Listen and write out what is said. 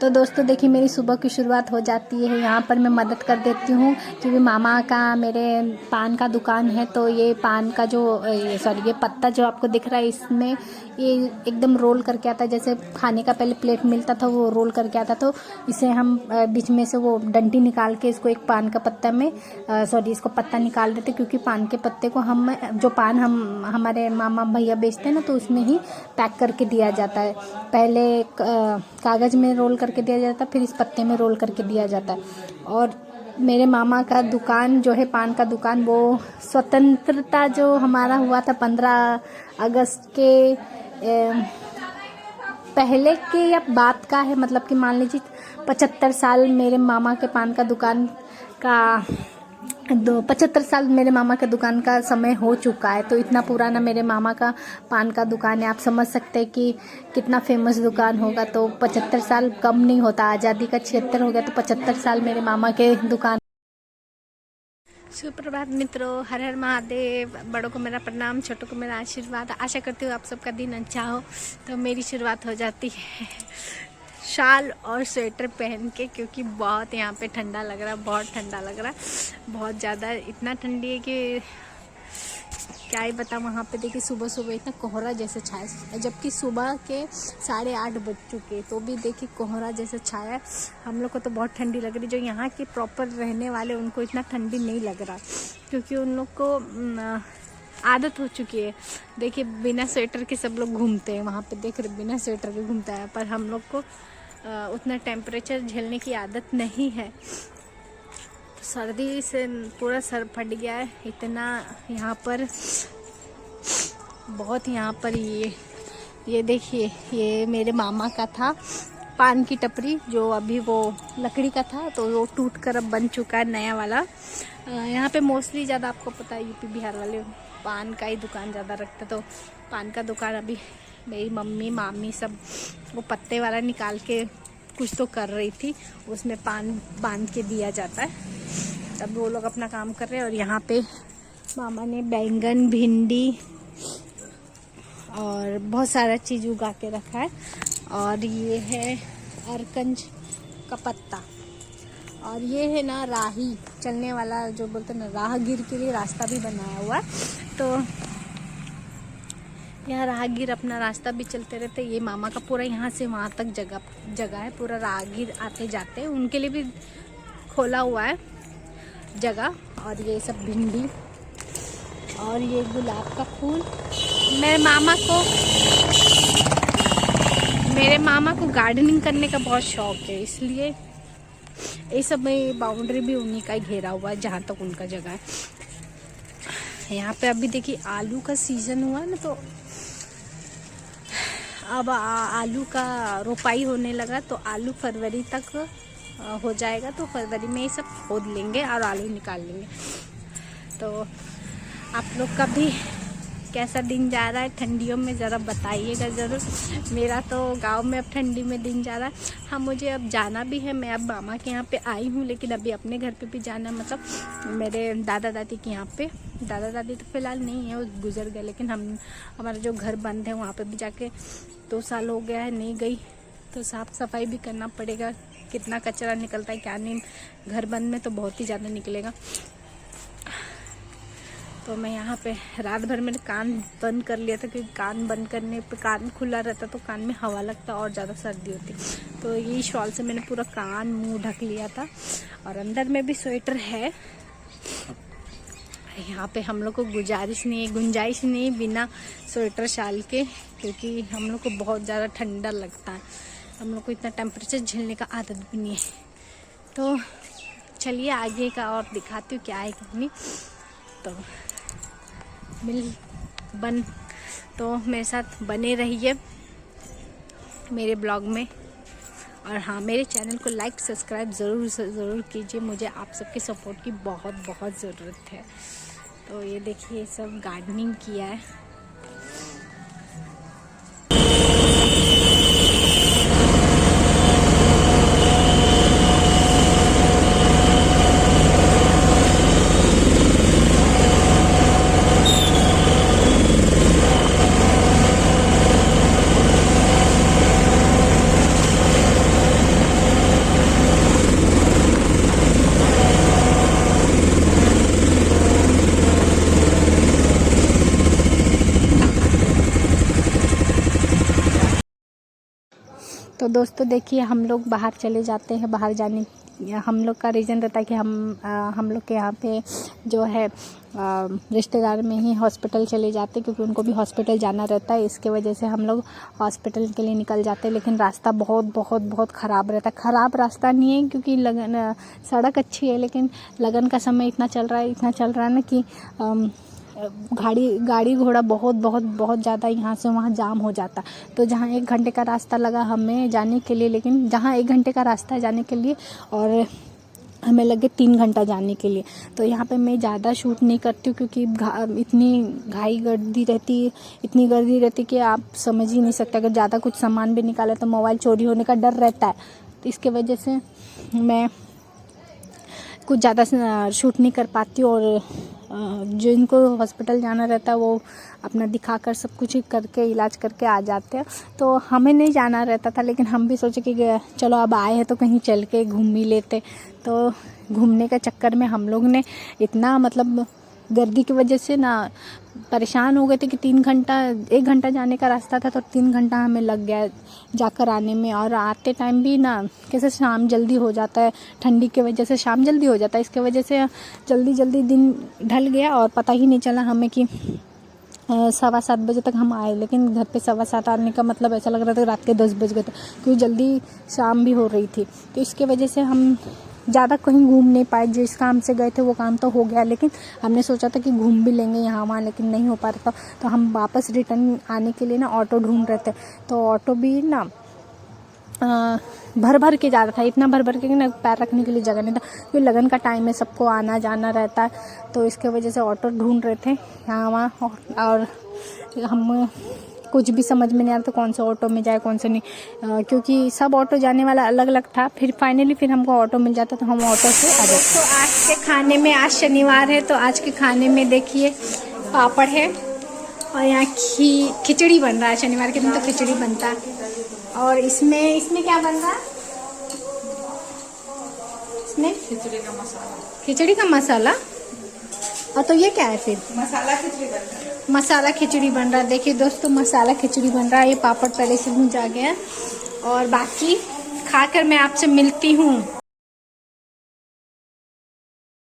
तो दोस्तों देखिए मेरी सुबह की शुरुआत हो जाती है। यहाँ पर मैं मदद कर देती हूँ क्योंकि मामा का मेरे पान का दुकान है। तो ये पान का जो ये पत्ता जो आपको दिख रहा है, इसमें ये एकदम रोल करके आता है। जैसे खाने का पहले प्लेट मिलता था वो रोल करके आता, तो इसे हम बीच में से वो डंडी निकाल के इसको एक पान का पत्ता में इसको पत्ता निकाल देते, क्योंकि पान के पत्ते को हम जो पान हम हमारे मामा भैया बेचते हैं ना, तो उसमें ही पैक करके दिया जाता है। पहले कागज़ में रोल करके दिया जाता है, फिर इस पत्ते में रोल करके दिया जाता है। और मेरे मामा का दुकान जो है पान का दुकान, वो स्वतंत्रता जो हमारा हुआ था 15 अगस्त के पहले के या बाद का है। मतलब कि मान लीजिए 75 साल मेरे मामा के पान का दुकान का 75 साल मेरे मामा के दुकान का समय हो चुका है। तो इतना पुराना मेरे मामा का पान का दुकान है। आप समझ सकते हैं कि कितना फेमस दुकान होगा। तो 75 साल कम नहीं होता, आज़ादी का 76 हो गया तो 75 साल मेरे मामा के दुकान। सुप्रभात मित्रों, हर हर महादेव। बड़ों को मेरा प्रणाम, छोटों को मेरा आशीर्वाद। आशा करती हूँ आप सबका दिन अच्छा हो। तो मेरी शुरुआत हो जाती है शाल और स्वेटर पहन के, क्योंकि बहुत यहाँ पे ठंडा लग रहा है, बहुत ठंडा लग रहा है, बहुत ज़्यादा। इतना ठंडी है कि क्या ही बता। वहाँ पे देखिए सुबह सुबह इतना कोहरा जैसे छाया, जबकि सुबह के 8:30 बज चुके, तो भी देखिए कोहरा जैसे छाया। हम लोग को तो बहुत ठंडी लग रही। जो यहाँ के प्रॉपर रहने वाले उनको इतना ठंडी नहीं लग रहा, क्योंकि उन लोग को आदत हो चुकी है। देखिए बिना स्वेटर के सब लोग घूमते हैं वहाँ पे, देख रहे बिना स्वेटर के घूमता है। पर हम लोग को उतना टेम्परेचर झेलने की आदत नहीं है। सर्दी से पूरा सर फट गया है इतना। यहाँ पर बहुत, यहाँ पर ये देखिए, ये मेरे मामा का था पान की टपरी, जो अभी वो लकड़ी का था, तो वो टूट कर अब बन चुका है नया वाला। यहाँ पे मोस्टली ज़्यादा आपको पता है यूपी बिहार वाले पान का ही दुकान ज़्यादा रखते। तो पान का दुकान अभी मेरी मम्मी मामी सब वो पत्ते वाला निकाल के कुछ तो कर रही थी, उसमें पान बांध के दिया जाता है। तब वो लोग अपना काम कर रहे हैं। और यहाँ पे मामा ने बैंगन, भिंडी और बहुत सारा चीज़ उगा के रखा है। और ये है अरकंज का पत्ता, और ये है ना राही, चलने वाला जो बोलते हैं ना, राहगीर के लिए रास्ता भी बनाया हुआ है। तो यहाँ राहगीर अपना रास्ता भी चलते रहते। ये मामा का पूरा यहाँ से वहाँ तक जगह है, पूरा राहगीर आते जाते हैं, उनके लिए भी खोला हुआ है जगह। और ये सब भिंडी और ये गुलाब का फूल। मेरे मामा को गार्डनिंग करने का बहुत शौक है, इसलिए ये सब में बाउंड्री भी उन्हीं का ही घेरा हुआ है जहाँ तक उनका जगह है। यहाँ पे अभी देखिए आलू का सीजन हुआ ना, तो अब आलू का रोपाई होने लगा। तो आलू फरवरी तक हो जाएगा, तो फरवरी में ये सब खोद लेंगे और आलू निकाल लेंगे। तो आप लोग का भी कैसा दिन जा रहा है ठंडियों में, ज़रा बताइएगा ज़रूर। मेरा तो गांव में अब ठंडी में दिन जा रहा है। हाँ, मुझे अब जाना भी है। मैं अब मामा के यहाँ पे आई हूँ, लेकिन अभी अपने घर पे भी जाना है। मतलब मेरे दादा दादी के यहाँ पे। दादा दादी तो फ़िलहाल नहीं है, वो गुजर गए, लेकिन हमारा जो घर बंद है वहाँ पर भी जाके 2 साल हो गया है, नहीं गई। तो साफ़ सफाई भी करना पड़ेगा। कितना कचरा निकलता है क्या नहीं, घर बंद में तो बहुत ही ज़्यादा निकलेगा। तो मैं यहाँ पे रात भर मैंने कान बंद कर लिया था, क्योंकि कान बंद करने पे कान खुला रहता तो कान में हवा लगता और ज़्यादा सर्दी होती। तो ये शॉल से मैंने पूरा कान मुंह ढक लिया था। और अंदर में भी स्वेटर है। यहाँ पे हम लोग को गुंजाइश नहीं है बिना स्वेटर शाल के, क्योंकि हम लोग को बहुत ज़्यादा ठंडा लगता है। हम लोग को इतना टेम्परेचर झेलने का आदत भी नहीं है। तो चलिए आगे का और दिखाती हूँ क्या है कितनी। तो तो मेरे साथ बने रहिए मेरे ब्लॉग में। और हाँ, मेरे चैनल को लाइक सब्सक्राइब ज़रूर कीजिए। मुझे आप सबके सपोर्ट की बहुत ज़रूरत है। तो ये देखिए सब गार्डनिंग किया है। तो दोस्तों देखिए, हम लोग बाहर चले जाते हैं, बाहर जाने हम लोग का रीज़न रहता है कि हम लोग के यहाँ पे जो है रिश्तेदार में ही हॉस्पिटल चले जाते हैं, क्योंकि उनको भी हॉस्पिटल जाना रहता है। इसके वजह से हम लोग हॉस्पिटल के लिए निकल जाते हैं। लेकिन रास्ता बहुत बहुत बहुत ख़राब रहता है। ख़राब रास्ता नहीं है, क्योंकि लगन सड़क अच्छी है, लेकिन लगन का समय इतना चल रहा है ना कि गाड़ी घोड़ा बहुत ज़्यादा यहाँ से वहाँ जाम हो जाता। तो जहाँ 1 घंटे का रास्ता लगा हमें जाने के लिए, लेकिन जहाँ 1 घंटे का रास्ता है जाने के लिए और हमें लगे 3 घंटा जाने के लिए। तो यहाँ पे मैं ज़्यादा शूट नहीं करती हूँ, क्योंकि इतनी गर्दी रहती कि आप समझ ही नहीं सकते। अगर ज़्यादा कुछ सामान भी निकाले तो मोबाइल चोरी होने का डर रहता है। तो इसके वजह से मैं कुछ ज़्यादा शूट नहीं कर पाती हूँ। और जो इनको हॉस्पिटल जाना रहता है वो अपना दिखाकर सब कुछ करके इलाज करके आ जाते हैं। तो हमें नहीं जाना रहता था, लेकिन हम भी सोचे कि चलो अब आए हैं तो कहीं चल के घूम ही लेते। तो घूमने के चक्कर में हम लोग ने इतना मतलब गर्दी की वजह से ना परेशान हो गए थे कि 1 घंटा जाने का रास्ता था, तो 3 घंटा हमें लग गया जाकर आने में। और आते टाइम भी ना कैसे शाम जल्दी हो जाता है, ठंडी की वजह से शाम जल्दी हो जाता है। इसके वजह से जल्दी दिन ढल गया और पता ही नहीं चला हमें कि 7:15 बजे तक हम आए। लेकिन घर पे 7:15 आने का मतलब ऐसा लग रहा था रात के 10 बज गए थे, क्योंकि जल्दी शाम भी हो रही थी। तो इसके वजह से हम ज़्यादा कहीं घूम नहीं पाए। जिस काम से गए थे वो काम तो हो गया, लेकिन हमने सोचा था कि घूम भी लेंगे यहाँ वहाँ, लेकिन नहीं हो पा रहा था। तो हम वापस रिटर्न आने के लिए ना ऑटो ढूंढ रहे थे। तो ऑटो भी ना भर के जा रहा था, इतना भर के ना पैर रखने के लिए जगह नहीं था, क्योंकि लगन का टाइम है, सबको आना जाना रहता है। तो इसके वजह से ऑटो ढूंढ रहे थे यहाँ वहाँ, और हम कुछ भी समझ में नहीं आ रहा था कौन सा ऑटो में जाए कौन सा नहीं, क्योंकि सब ऑटो जाने वाला अलग अलग था। फिर फाइनली हमको ऑटो मिल जाता तो हम ऑटो से आ जाते। तो आज के खाने में, आज शनिवार है तो आज के खाने में देखिए पापड़ है और यहाँ खिचड़ी बन रहा है। शनिवार के दिन तो खिचड़ी बनता है। और इसमें क्या बन रहा है? इसमें खिचड़ी का मसाला। और तो ये क्या है फिर? मसाला खिचड़ी बन रहा है। देखिए दोस्तों, मसाला खिचड़ी बन रहा है। ये पापड़ पहले से भून जा गया। और बाकी खाकर मैं आपसे मिलती हूँ।